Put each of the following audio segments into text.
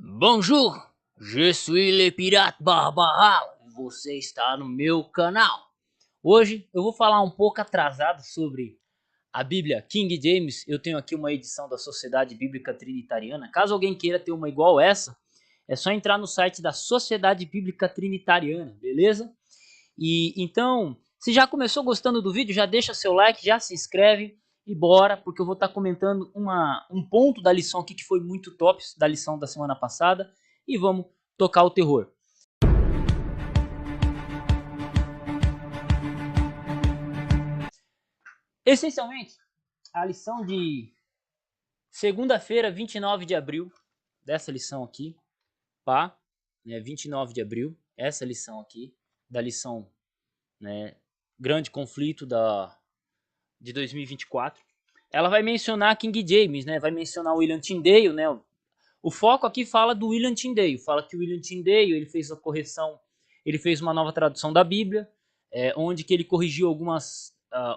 Bonjour, je suis le pirate Barbaral. Você está no meu canal. Hoje eu vou falar um pouco atrasado sobre a Bíblia King James. Eu tenho aqui uma edição da Sociedade Bíblica Trinitariana. Caso alguém queira ter uma igual essa, é só entrar no site da Sociedade Bíblica Trinitariana, beleza? E então, se já começou gostando do vídeo, já deixa seu like, já se inscreve e bora, porque eu vou estar comentando um ponto da lição aqui que foi muito top, da lição da semana passada, e vamos tocar o terror. Essencialmente, a lição de segunda-feira, 29 de abril, dessa lição aqui, pá, né, 29 de abril, essa lição aqui, da lição, né, Grande Conflito de 2024, ela vai mencionar King James, né? Vai mencionar William Tyndale, né? O foco aqui fala do William Tyndale, fala que o William Tyndale ele fez a correção, ele fez uma nova tradução da Bíblia, onde que ele corrigiu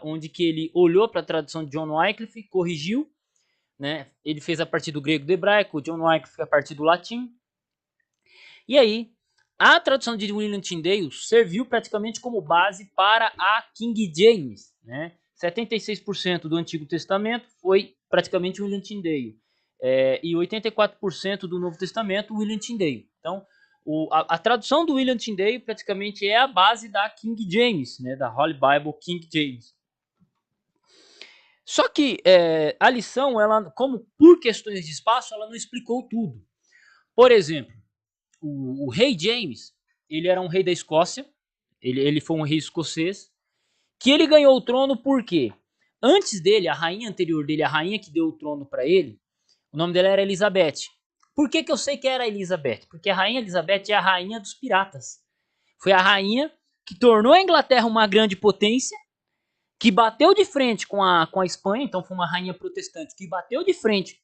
onde que ele olhou para a tradução de John Wycliffe, corrigiu, né? Ele fez a partir do grego do hebraico, o John Wycliffe a partir do latim. E aí, a tradução de William Tyndale serviu praticamente como base para a King James, né? 76% do Antigo Testamento foi praticamente William Tyndale. E 84% do Novo Testamento, William Tyndale. Então, a tradução do William Tyndale praticamente é a base da King James, né? Da Holy Bible King James. Só que a lição, ela, como por questões de espaço, ela não explicou tudo. Por exemplo, o rei James, ele era um rei da Escócia, ele foi um rei escocês, que ele ganhou o trono porque antes dele, a rainha anterior dele, a rainha que deu o trono para ele, o nome dela era Elizabeth. Por que eu sei que era Elizabeth? Porque a rainha Elizabeth é a rainha dos piratas. Foi a rainha que tornou a Inglaterra uma grande potência, que bateu de frente com a Espanha, então foi uma rainha protestante que bateu de frente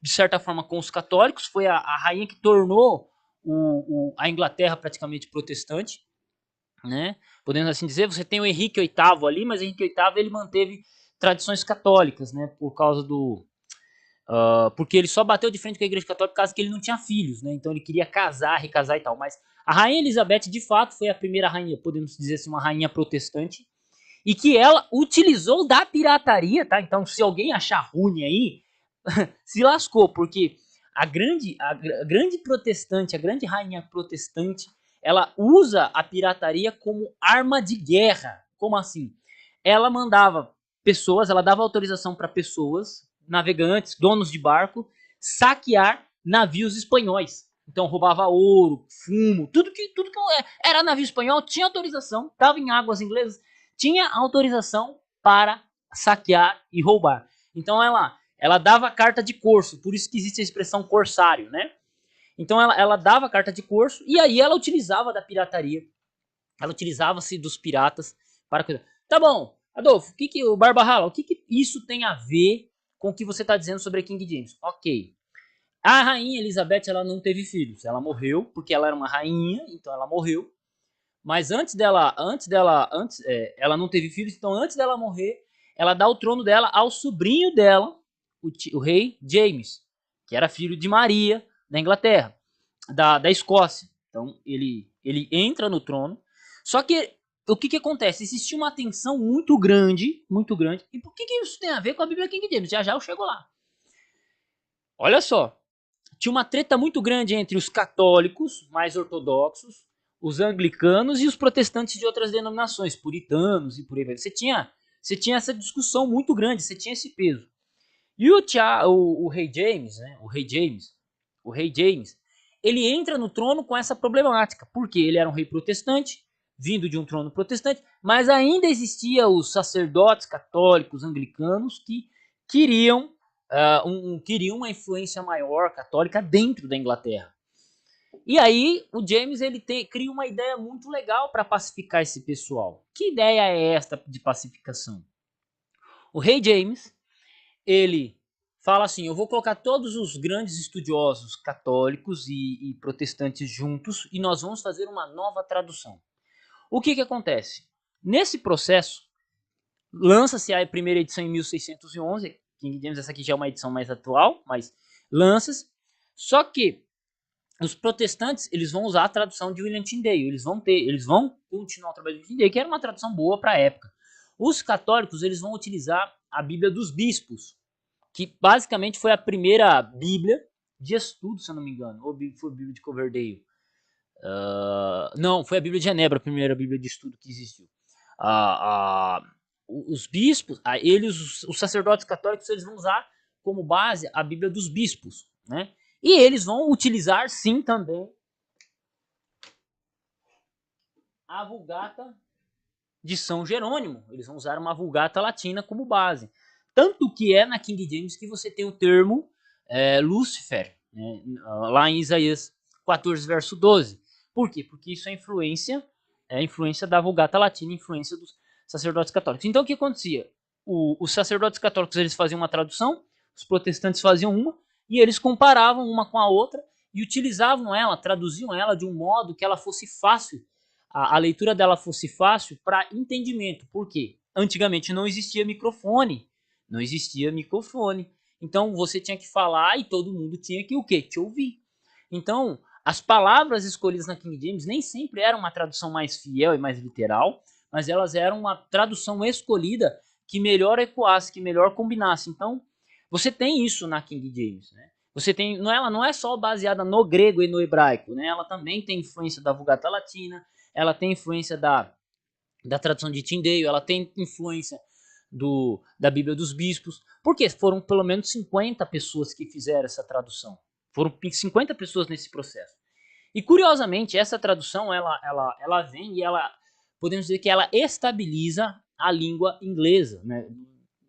de certa forma com os católicos, foi a rainha que tornou a Inglaterra praticamente protestante, né? Podemos assim dizer. Você tem o Henrique VIII ali, mas o Henrique VIII ele manteve tradições católicas, né? Por causa do porque ele só bateu de frente com a Igreja Católica por causa que ele não tinha filhos, né? Então ele queria casar, recasar e tal. Mas a rainha Elizabeth de fato foi a primeira rainha, podemos dizer assim, uma rainha protestante, e que ela utilizou da pirataria, tá? Então, se alguém achar ruim aí, se lascou, porque a grande protestante, a grande rainha protestante, ela usa a pirataria como arma de guerra. Como assim? Ela mandava pessoas, ela dava autorização para pessoas, navegantes, donos de barco, saquear navios espanhóis. Então roubava ouro, fumo, tudo que era navio espanhol tinha autorização, estava em águas inglesas, tinha autorização para saquear e roubar. Então ela dava carta de corso, por isso que existe a expressão corsário, né? Então ela dava carta de corso e aí ela utilizava da pirataria, ela utilizava-se dos piratas para cuidar. Tá bom, Adolfo, o Barbarrala, o que isso tem a ver com o que você está dizendo sobre a King James? Ok. A rainha Elizabeth, ela não teve filhos, ela morreu porque ela era uma rainha, então ela morreu. Mas ela não teve filhos, então antes dela morrer, ela dá o trono dela ao sobrinho dela, o rei James, que era filho de Maria, da Inglaterra, da Escócia. Então ele entra no trono. Só que o que acontece? Existia uma tensão muito grande, muito grande. E por que isso tem a ver com a Bíblia King James? Já eu chego lá. Olha só, tinha uma treta muito grande entre os católicos mais ortodoxos, os anglicanos e os protestantes de outras denominações, puritanos e por aí vai. Você tinha essa discussão muito grande, você tinha esse peso. E o rei James, né? O rei James, ele entra no trono com essa problemática, porque ele era um rei protestante, vindo de um trono protestante, mas ainda existia os sacerdotes católicos anglicanos que queriam queriam uma influência maior católica dentro da Inglaterra. E aí o James cria uma ideia muito legal para pacificar esse pessoal. Que ideia é esta de pacificação? O rei James, ele fala assim: eu vou colocar todos os grandes estudiosos católicos e protestantes juntos e nós vamos fazer uma nova tradução. O que acontece? Nesse processo, lança-se a primeira edição em 1611, King James, essa aqui já é uma edição mais atual, mas lanças. Só que os protestantes, eles vão usar a tradução de William Tyndale, eles vão continuar o trabalho de Tyndale, que era uma tradução boa para a época. Os católicos, eles vão utilizar a Bíblia dos Bispos, que basicamente foi a primeira Bíblia de estudo, se eu não me engano, ou foi a Bíblia de Coverdale. Não, foi a Bíblia de Genebra, a primeira Bíblia de estudo que existiu. Os bispos, os sacerdotes católicos, eles vão usar como base a Bíblia dos Bispos, né? E eles vão utilizar, sim, também a Vulgata de São Jerônimo. Eles vão usar uma Vulgata latina como base. Tanto que é na King James que você tem o termo Lúcifer, né? Lá em Isaías 14, verso 12. Por quê? Porque isso é influência da Vulgata latina, influência dos sacerdotes católicos. Então o que acontecia? Os sacerdotes católicos, eles faziam uma tradução, os protestantes faziam uma, e eles comparavam uma com a outra e utilizavam ela, traduziam ela de um modo que ela fosse fácil, a leitura dela fosse fácil para entendimento. Por quê? Antigamente não existia microfone. Então você tinha que falar e todo mundo tinha que o quê? Te ouvir. Então, as palavras escolhidas na King James nem sempre eram uma tradução mais fiel e mais literal, mas elas eram uma tradução escolhida que melhor ecoasse, que melhor combinasse. Então, você tem isso na King James, né? Você tem, ela não é só baseada no grego e no hebraico, né? Ela também tem influência da Vulgata Latina, ela tem influência da tradução de Tyndale, ela tem influência da Bíblia dos Bispos, porque foram pelo menos 50 pessoas que fizeram essa tradução. Foram 50 pessoas nesse processo. E curiosamente, essa tradução, ela vem e podemos dizer que ela estabiliza a língua inglesa, né?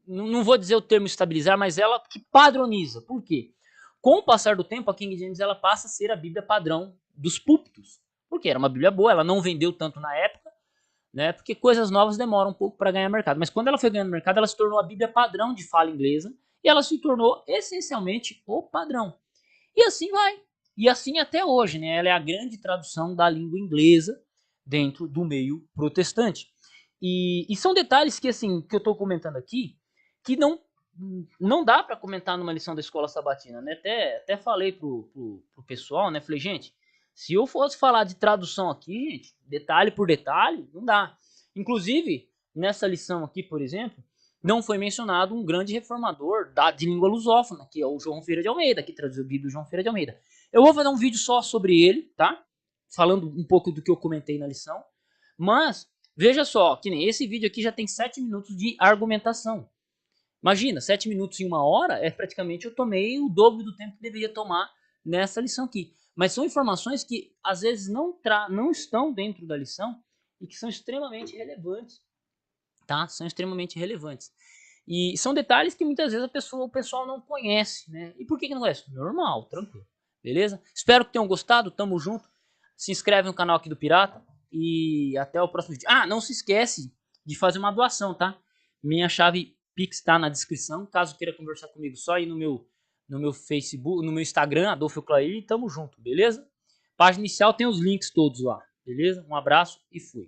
Não vou dizer o termo estabilizar, mas ela que padroniza. Por quê? Com o passar do tempo, a King James ela passa a ser a Bíblia padrão dos púlpitos, porque era uma Bíblia boa, ela não vendeu tanto na época, né? Porque coisas novas demoram um pouco para ganhar mercado. Mas quando ela foi ganhando mercado, ela se tornou a Bíblia padrão de fala inglesa e ela se tornou essencialmente o padrão. E assim vai. E assim até hoje, né? Ela é a grande tradução da língua inglesa dentro do meio protestante. E são detalhes que, assim, que eu estou comentando aqui, que não dá para comentar numa lição da escola sabatina, né? Até falei pro pessoal, né? Falei, gente, se eu fosse falar de tradução aqui, gente, detalhe por detalhe, não dá. Inclusive, nessa lição aqui, por exemplo, não foi mencionado um grande reformador de língua lusófona, que é o João Ferreira de Almeida, que traduziu o Bíblia do João Ferreira de Almeida. Eu vou fazer um vídeo só sobre ele, tá? Falando um pouco do que eu comentei na lição. Mas, veja só, que nem esse vídeo aqui já tem 7 minutos de argumentação. Imagina, 7 minutos em 1 hora, praticamente eu tomei o dobro do tempo que deveria tomar nessa lição aqui. Mas são informações que, às vezes, não estão dentro da lição e que são extremamente relevantes. Tá? São extremamente relevantes. E são detalhes que muitas vezes o pessoal não conhece, né? E por que não conhece? Normal, tranquilo. Beleza? Espero que tenham gostado, tamo junto. Se inscreve no canal aqui do Pirata e até o próximo vídeo. Ah, não se esquece de fazer uma doação, tá? Minha chave Pix tá na descrição, caso queira conversar comigo, só ir no meu Facebook, no meu Instagram, Adolfo Clair, e tamo junto, beleza? Página inicial tem os links todos lá, beleza? Um abraço e fui.